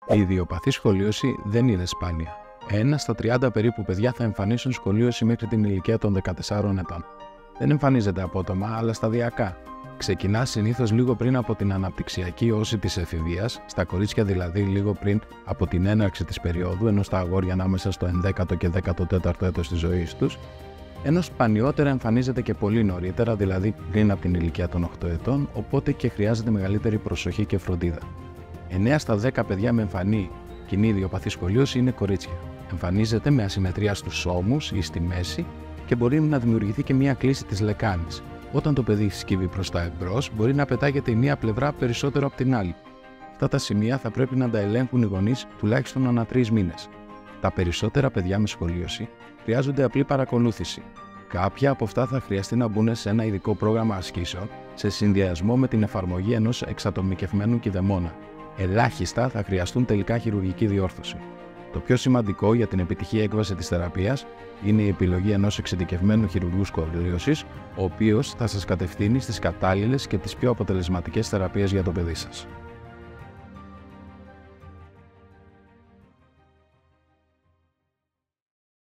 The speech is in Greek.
Η ιδιοπαθή σχολίωση δεν είναι σπάνια. 1 στα 30 περίπου παιδιά θα εμφανίσουν σχολίωση μέχρι την ηλικία των 14 ετών. Δεν εμφανίζεται απότομα, αλλά σταδιακά. Ξεκινά συνήθως λίγο πριν από την αναπτυξιακή όση της εφηβείας, στα κορίτσια δηλαδή λίγο πριν από την έναρξη της περίοδου, ενώ στα αγόρια ανάμεσα στο 11ο και 14ο έτος της ζωής τους, ενώ σπανιότερα εμφανίζεται και πολύ νωρίτερα, δηλαδή πριν από την ηλικία των 8 ετών, οπότε και χρειάζεται μεγαλύτερη προσοχή και φροντίδα. 9 στα 10 παιδιά με εμφανή κοινή ιδιοπαθή σχολίωση είναι κορίτσια. Εμφανίζεται με ασυμμετρία στους ώμους ή στη μέση και μπορεί να δημιουργηθεί και μια κλίση της λεκάνης. Όταν το παιδί σκύβει προς τα εμπρός, μπορεί να πετάγεται η μία πλευρά περισσότερο από την άλλη. Αυτά τα σημεία θα πρέπει να τα ελέγχουν οι γονείς τουλάχιστον ανά 3 μήνες. Τα περισσότερα παιδιά με σχολίωση χρειάζονται απλή παρακολούθηση. Κάποια από αυτά θα χρειαστεί να μπουν σε ένα ειδικό πρόγραμμα ασκήσεων σε συνδυασμό με την εφαρμογή ενός εξατομικευμένου κηδεμόνα. Ελάχιστα θα χρειαστούν τελικά χειρουργική διόρθωση. Το πιο σημαντικό για την επιτυχή έκβαση της θεραπείας είναι η επιλογή ενός εξειδικευμένου χειρουργού σχολίωσης, ο οποίος θα σας κατευθύνει στις κατάλληλες και τις πιο αποτελεσματικές θεραπείες για το παιδί σας.